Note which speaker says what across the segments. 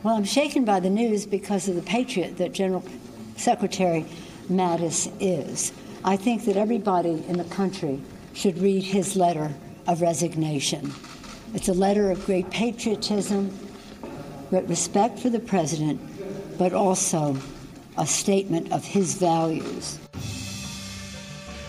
Speaker 1: Well, I'm shaken by the news because of the patriot that General Secretary Mattis is. I think that everybody in the country should read his letter of resignation. It's a letter of great patriotism, respect for the president, but also a statement of his values.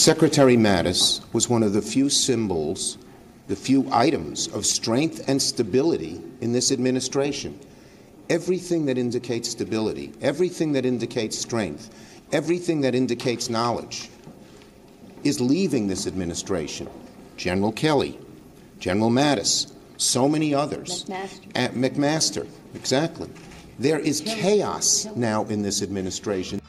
Speaker 2: Secretary Mattis was one of the few symbols, the few items of strength and stability in this administration. Everything that indicates stability, everything that indicates strength, everything that indicates knowledge is leaving this administration. General Kelly, General Mattis, so many others. McMaster, exactly. There is chaos now in this administration.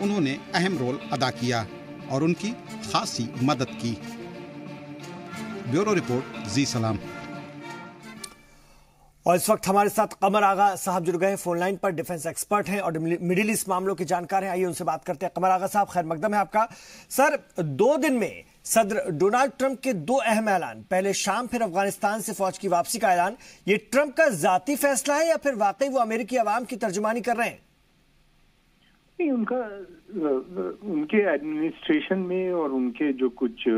Speaker 3: انہوں نے اہم role ادا کیا اور ان کی خاصی مدد کی۔ بیورو رپورٹ، زی سلام۔
Speaker 4: اور اس وقت ہمارے ساتھ قمر آغا صاحب جڑ گئے ہیں فون لائن پر، ڈیفنس ایکسپرٹ ہیں اور مڈل ایسٹ معاملوں کے جانکار ہیں۔ آئیے ان سے بات کرتے ہیں۔ قمر آغا صاحب، خیر مقدم ہے آپ کا۔ سر، 2 دن میں صدر ڈونالڈ ٹرمپ کے 2 اہم اعلان، پہلے شام پھر افغانستان سے فوج کی واپسی کا اعلان، یہ ٹرمپ کا ذاتی فیصلہ ہے یا پھر واقعی وہ امریکی عوام کی ترجمانی کر رہے ہیں؟
Speaker 5: نہیں، ان کے ایڈمنسٹریشن میں اور ان کے جو کچھ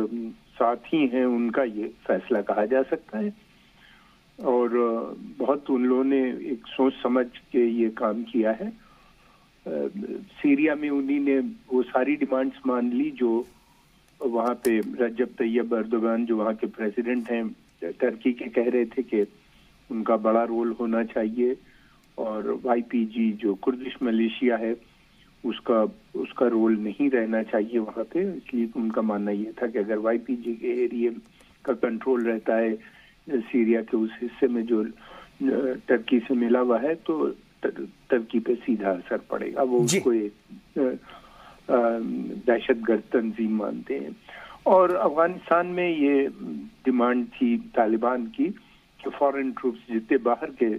Speaker 5: ساتھی ہیں ان کا یہ فیصلہ کہا جا سکتا ہے، اور بہت ان لوگوں نے ایک سوچ سمجھ کے یہ کام کیا ہے۔ سیریا میں انہی نے وہ ساری ڈیمانڈز مان لی جو وہاں پہ رجب طیب اردوغان جو وہاں کے پریزیڈنٹ ہیں ترکی کے کہہ رہے تھے کہ ان کا بڑا رول ہونا چاہیے، اور وائی پی جی جو کردش ملیشیا ہے اس کا رول نہیں رہنا چاہیے وہاں پہ، اس لیے ان کا ماننا یہ تھا کہ اگر وائی پی جی کے ایریے کا کنٹرول رہتا ہے سیریا کے اس حصے میں جو ترکی سے ملا ہوا ہے تو ترکی پہ سیدھا اثر پڑے گا، وہ اس کو ایک دہشت گرد تنظیم مانتے ہیں۔ اور افغانستان میں یہ ڈیمانڈ تھی طالبان کی کہ فورن ٹروپس جتنے باہر کے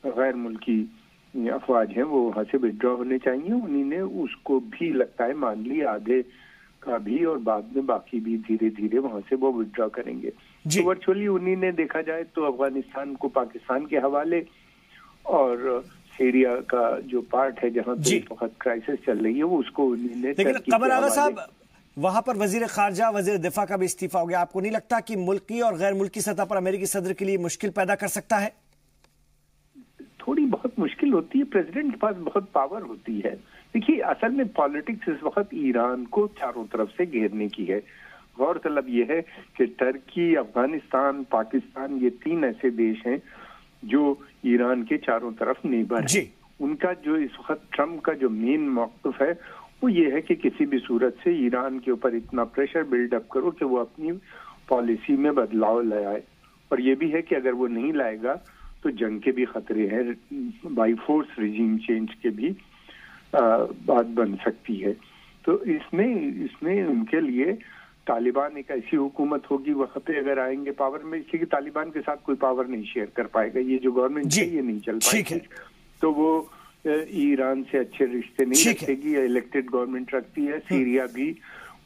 Speaker 5: غیر ملکی افواج ہیں وہ وہاں سے وڈرا ہونے چاہیے، انہی نے اس کو بھی لگتا ہے مان لی، آدھے کا بھی، اور بعد میں باقی بھی دھیرے دھیرے وہاں سے وہ وڈرا کریں گے۔ تو ورچولی انہی نے دیکھا جائے تو افغانستان کو پاکستان کے حوالے اور سیریا کا جو پارٹ ہے جہاں پہ وقت کرائسس چل رہی ہے وہ اس کو انہی نے۔
Speaker 4: لیکن قمر آغا صاحب، وہاں پر وزیر خارجہ وزیر دفاع کا بھی استعفیٰ ہو گیا، آپ کو نہیں لگتا کہ ملکی اور غیر ملکی سطح پر امریکی صدر کے لیے مشکل پیدا کر سکتا ہے؟
Speaker 5: تھوڑی بہت مشکل ہوتی ہے، پریزیڈنٹ کے پاس بہت پاور ہوتی ہے۔ دیکھیے اصل میں پالیٹکس اس وقت ایران کو چاروں طرف سے گھیرنے کی ہے۔ غور طلب یہ ہے کہ ترکی، افغانستان، پاکستان، یہ 3 ایسے دیش ہیں جو ایران کے چاروں طرف نیبر ہیں۔ ان کا جو اس وقت ٹرمپ کا جو مین موقف ہے وہ یہ ہے کہ کسی بھی صورت سے ایران کے اوپر اتنا پریشر بلڈ اپ کرو کہ وہ اپنی پالیسی میں بدلاؤ لے آئے، اور یہ بھی ہے کہ اگر وہ نہیں لائے گا تو جنگ کے بھی خطرے ہیں، بائی فورس ریجیم چینج کے بھی بات بن سکتی ہے۔ تو اس میں ان کے لیے طالبان ایک ایسی حکومت ہوگی وہاں پہ اگر آئیں گے پاور میں، اس لیے طالبان کے ساتھ کوئی پاور نہیں شیئر کر پائے گا، یہ جو گورنمنٹ ہے یہ نہیں چل پائے گی، تو وہ ایران سے اچھے رشتے نہیں رکھے گی، الیکٹڈ گورنمنٹ رکھتی ہے۔ سیریا بھی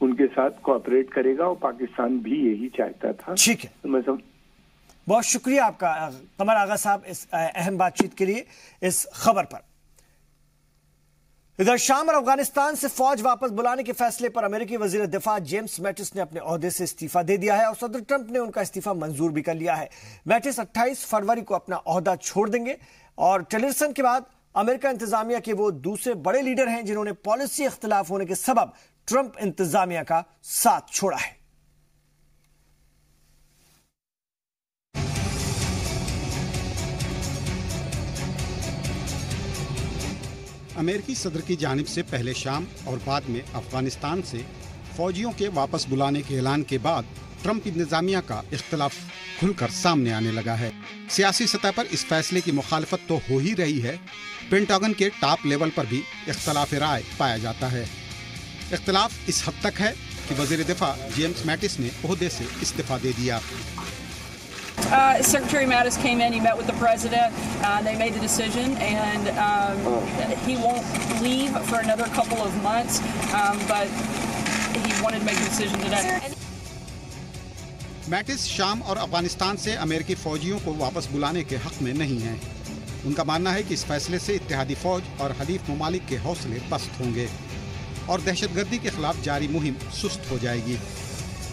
Speaker 5: ان کے ساتھ کوآپریٹ کرے گا اور پاکستان بھی یہی چاہتا تھا۔
Speaker 4: ٹھیک ہے، بہت شکریہ آپ کا قمر آغا صاحب اس اہم بات چیت کے لیے اس خبر پر۔ ادھر شام اور افغانستان سے فوج واپس بلانے کے فیصلے پر امریکی وزیر دفاع جیمز میٹس نے اپنے عہدے سے استعفیٰ دے دیا ہے اور صدر ٹرمپ نے ان کا استعفیٰ منظور بھی کر لیا ہے۔ میٹس 28 فروری کو اپنا عہدہ چھوڑ دیں گے اور ٹیلرسن کے بعد امریکہ انتظامیہ کے وہ دوسرے بڑے لیڈر ہیں جنہوں نے پالیسی اختلاف ہونے کے سبب ٹرمپ انتظامیہ کا ساتھ چھوڑا ہے۔
Speaker 3: امریکی صدر کی جانب سے پہلے شام اور بعد میں افغانستان سے فوجیوں کے واپس بلانے کے اعلان کے بعد ٹرمپ انتظامیہ کا اختلاف کھل کر سامنے آنے لگا ہے۔ سیاسی سطح پر اس فیصلے کی مخالفت تو ہو ہی رہی ہے، پینٹاگن کے ٹاپ لیول پر بھی اختلاف رائے پایا جاتا ہے۔ اختلاف اس حد تک ہے کہ وزیر دفاع جیمز میٹس نے عہدے سے استعفیٰ دے دیا۔
Speaker 6: Secretary Mattis came in, he met with the president, they made the decision, and he won't leave for another couple of months, but he wanted to make the decision today.
Speaker 3: میٹس شام اور افغانستان سے امریکی فوجیوں کو واپس بلانے کے حق میں نہیں ہیں۔ ان کا ماننا ہے کہ اس فیصلے سے اتحادی فوج اور حلیف ممالک کے حوصلے پست ہوں گے اور دہشت گردی کے خلاف جاری مہم سست ہو جائے گی۔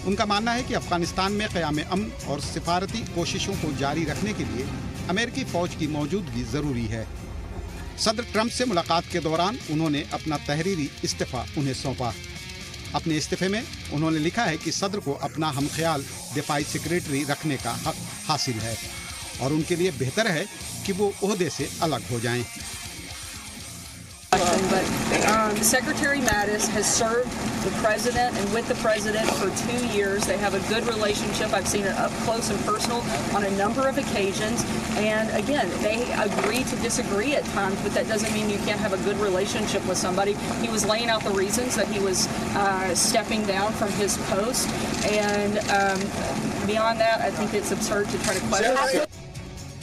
Speaker 3: ان کا ماننا ہے کہ افغانستان میں قیام امن اور سفارتی کوششوں کو جاری رکھنے کے لیے امریکی فوج کی موجودگی ضروری ہے۔ صدر ٹرمپ سے ملاقات کے دوران انہوں نے اپنا تحریری استعفیٰ انہیں سونپا۔ اپنے استعفے میں انہوں نے لکھا ہے کہ صدر کو اپنا ہم خیال دفاعی سیکریٹری رکھنے کا حق حاصل ہے اور ان کے لیے بہتر ہے کہ وہ عہدے سے الگ ہو جائیں۔
Speaker 6: But Secretary Mattis has served the president and with the president for 2 years. They have a good relationship. I've seen it up close and personal on a number of occasions. And again, they agree to disagree at times, but that doesn't mean you can't have a good relationship with somebody. He was laying out the reasons that he was stepping down from his post, and beyond that, I think it's absurd to try to question.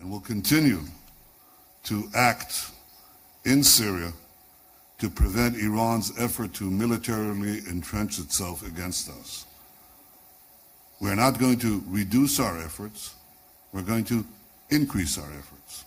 Speaker 7: And will continue to act in Syria to prevent Iran's effort to militarily entrench itself against us. We're not going to reduce our efforts, we're going to increase our efforts.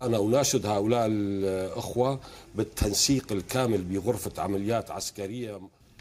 Speaker 8: أنا أناشد هؤلاء الأخوة بالتنسيق الكامل بغرفة عمليات عسكرية.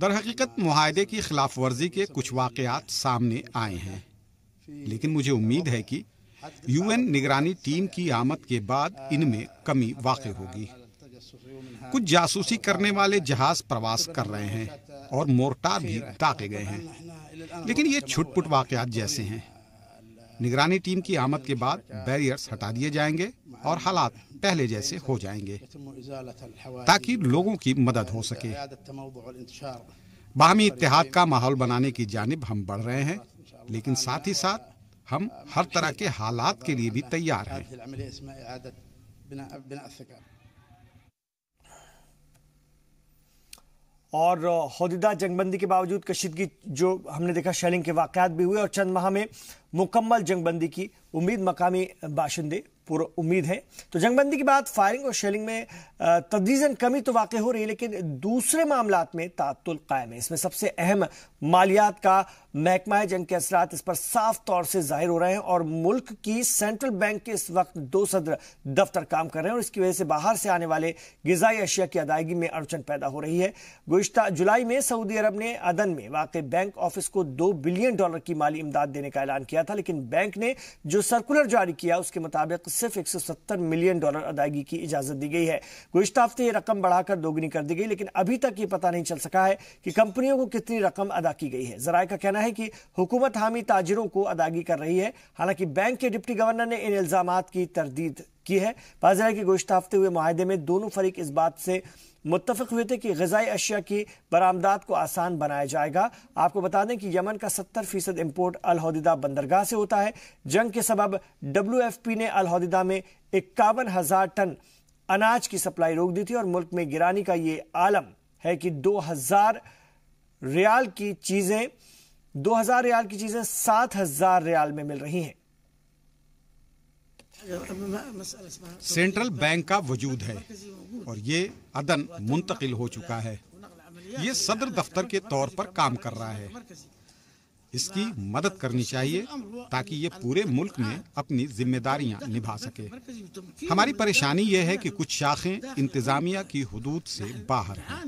Speaker 3: در حقیقت معاہدے کی خلاف ورزی کے کچھ واقعات سامنے آئے ہیں، لیکن مجھے امید ہے کہ UN نگرانی ٹیم کی آمد کے بعد ان میں کمی واقع ہوگی۔ کچھ جاسوسی کرنے والے جہاز پرواز کر رہے ہیں اور مورٹار بھی داغے گئے ہیں، لیکن یہ چھٹ پٹ واقعات جیسے ہیں۔ نگرانی ٹیم کی آمد کے بعد بیریئرز ہٹا دیے جائیں گے اور حالات پہلے جیسے ہو جائیں گے تاکہ لوگوں کی مدد ہو سکے۔ باہمی اتحاد کا ماحول بنانے کی جانب ہم بڑھ رہے ہیں، لیکن ساتھ ہی ساتھ ہم ہر طرح کے حالات کے لیے بھی تیار ہیں۔
Speaker 4: اور حدودہ جنگ بندی کے باوجود کشیدگی جو ہم نے دیکھا، شیلنگ کے واقعات بھی ہوئے اور چند ماہ میں مکمل جنگ بندی کی امید مقامی باشندے پر امید ہے۔ تو جنگ بندی کے بعد فائرنگ اور شیلنگ میں تدریجاً کمی تو واقع ہو رہی ہے، لیکن دوسرے معاملات میں تعطل قائم ہے۔ اس میں سب سے اہم مالیات کا محکمہ ہے۔ جنگ کے اثرات اس پر صاف طور سے ظاہر ہو رہے ہیں اور ملک کی سینٹرل بینک کے اس وقت 2 صدر دفتر کام کر رہے ہیں اور اس کی وجہ سے باہر سے آنے والے غذائی اشیاء کی ادائیگی میں اڑچن پیدا ہو رہی ہے۔ گزشتہ جولائی میں سعودی عرب نے عدن میں واقع بینک آفس کو $2 بلین کی مالی امداد دینے کا اعلان کیا تھا، لیکن بینک نے جو سرکولر جاری کیا اس کے مطابق صرف $170 ملین ادائیگی کی اجازت دی گئی ہے۔ گزشتہ ہفتے یہ رقم بڑھا کر 2 گنی کر دی گئی، لیکن ابھی تک یہ پتہ نہیں چل سکا ہے کہ کمپنیوں کو کتنی رقم ادا کی گئی ہے۔ ذرائع کا کہنا ہے کہ حکومت حامی تاجروں کو ادائیگی کر رہی ہے، حالانکہ بینک کے ڈپٹی گورنر نے ان الزامات کی تردید کی ہے۔ واضح ہے کہ گزشتہ ہفتے ہوئے معاہدے میں دونوں فریق اس بات سے متفق ہوئے تھے کہ غذائی اشیاء کی برآمدات کو آسان بنایا جائے گا۔ آپ کو بتا دیں کہ یمن کا 70% امپورٹ الحدیدہ بندرگاہ سے ہوتا ہے۔ جنگ کے سبب WFP نے الحدیدہ میں 51,000 ٹن اناج کی سپلائی روک دی تھی اور ملک میں گرانی کا یہ عالم ہے کہ 2,000 ریال کی چیزیں 7,000 ریال میں مل رہی ہیں۔
Speaker 3: سینٹرل بینک کا وجود ہے اور یہ عدن منتقل ہو چکا ہے۔ یہ صدر دفتر کے طور پر کام کر رہا ہے۔ اس کی مدد کرنی چاہیے تاکہ یہ پورے ملک میں اپنی ذمہ داریاں نبھا سکے۔ ہماری پریشانی یہ ہے کہ کچھ شاخیں انتظامیہ کی حدود سے باہر ہیں۔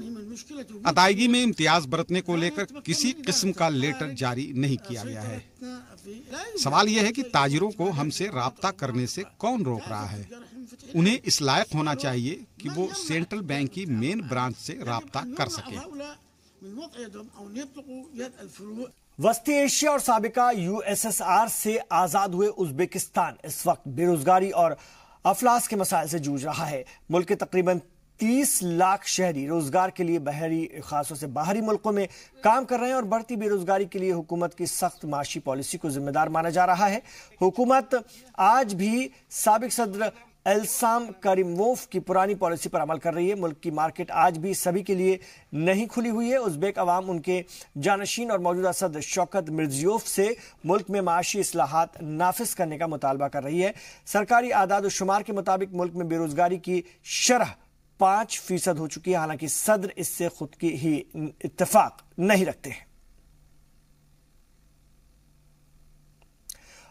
Speaker 3: ادائیگی میں امتیاز برتنے کو لے کر کسی قسم کا لیٹر جاری نہیں کیا گیا ہے۔ سوال یہ ہے کہ تاجروں کو ہم سے رابطہ کرنے سے کون روک رہا ہے؟ انہیں اس لائق ہونا چاہیے کہ وہ سینٹرل بینک کی مین برانچ سے رابطہ کر سکیں۔
Speaker 4: وسطی ایشیا اور سابقہ USSR سے آزاد ہوئے ازبکستان اس وقت بے روزگاری اور افلاس کے مسائل سے جوجھ رہا ہے۔ ملک کے تقریباً 30 لاکھ شہری روزگار کے لیے خاص طور سے باہری ملکوں میں کام کر رہے ہیں اور بڑھتی بے روزگاری کے لیے حکومت کی سخت معاشی پالیسی کو ذمہ دار مانا جا رہا ہے۔ حکومت آج بھی سابق صدر السام کریموف کی پرانی پالیسی پر عمل کر رہی ہے۔ ملک کی مارکیٹ آج بھی سبھی کے لیے نہیں کھلی ہوئی ہے۔ ازبیک عوام ان کے جانشین اور موجودہ صدر شوکت مرزیوف سے ملک میں معاشی اصلاحات نافذ کرنے کا مطالبہ کر رہی ہے۔ سرکاری اعداد و شمار کے مطابق ملک میں بے روزگاری کی شرح 5% ہو چکی ہے، حالانکہ صدر اس سے خود کی ہی اتفاق نہیں رکھتے ہیں۔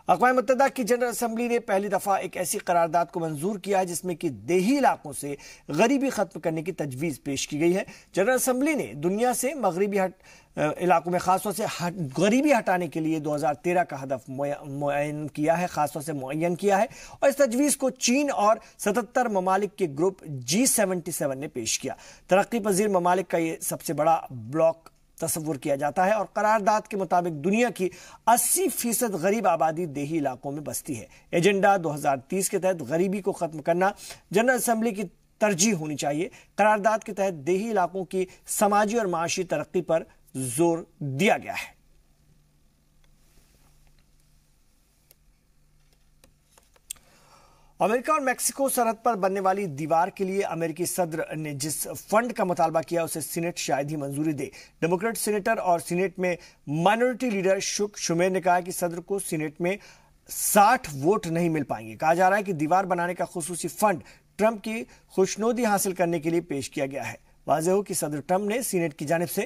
Speaker 4: اقوام متحدہ کی جنرل اسمبلی نے پہلی دفعہ ایک ایسی قرارداد کو منظور کیا ہے جس میں کہ دیہی علاقوں سے غریبی ختم کرنے کی تجویز پیش کی گئی ہے۔ جنرل اسمبلی نے دنیا سے مغربی علاقوں میں خاص طور سے غریبی ہٹانے کے لیے 2013 کا ہدف معین کیا ہے اور اس تجویز کو چین اور 77 ممالک کے گروپ G77 نے پیش کیا۔ ترقی پذیر ممالک کا یہ سب سے بڑا بلاک تصور کیا جاتا ہے اور قرارداد کے مطابق دنیا کی 80% غریب آبادی دیہی علاقوں میں بستی ہے۔ ایجنڈا 2030 کے تحت غریبی کو ختم کرنا جنرل اسمبلی کی ترجیح ہونی چاہیے۔ قرارداد کے تحت دیہی علاقوں کی سماجی اور معاشی ترقی پر زور دیا گیا ہے۔ امریکہ اور میکسیکو سرحد پر بننے والی دیوار کے لیے امریکی صدر نے جس فنڈ کا مطالبہ کیا اسے سینٹ شاید ہی منظوری دے۔ ڈیموکریٹ سینیٹر اور سینٹ میں مائنورٹی لیڈر شک شومیر نے کہا کہ صدر کو سینٹ میں 60 ووٹ نہیں مل پائیں گے۔ کہا جا رہا ہے کہ دیوار بنانے کا خصوصی فنڈ ٹرمپ کی خوشنودی حاصل کرنے کے لیے پیش کیا گیا ہے۔ واضح ہو کہ صدر ٹرمپ نے سینٹ کی جانب سے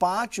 Speaker 4: $5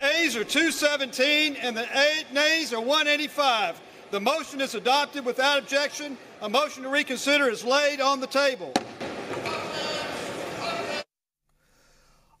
Speaker 9: Ayes are 217 and the nays are 185. The motion is adopted without objection. A motion to reconsider is laid on the table.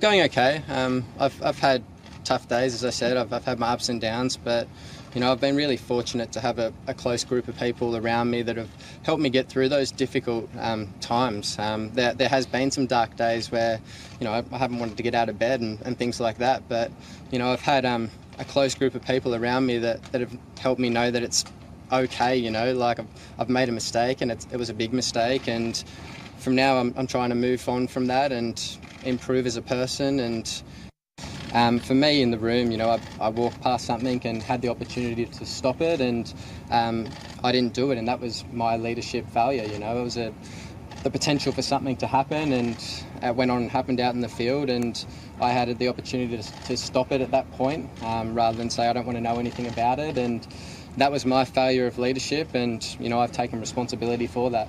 Speaker 10: Going okay. I've had tough days, as I said. I've had my ups and downs, but I've been really fortunate to have a close group of people around me that have helped me get through those difficult times. There has been some dark days where I haven't wanted to get out of bed and things like that, but I've had a close group of people around me that have helped me know that it's okay. Like I've made a mistake and it was a big mistake, and from now I'm trying to move on from that and improve as a person. And for me in the room, I walked past something and had the opportunity to stop it, and I didn't do it, and that was my leadership failure. It was the potential for something to happen, and it went on and happened out in the field, and I had the opportunity to stop it at that point, rather than say I don't want to know anything about it, and that was my failure of leadership, and I've taken responsibility for that.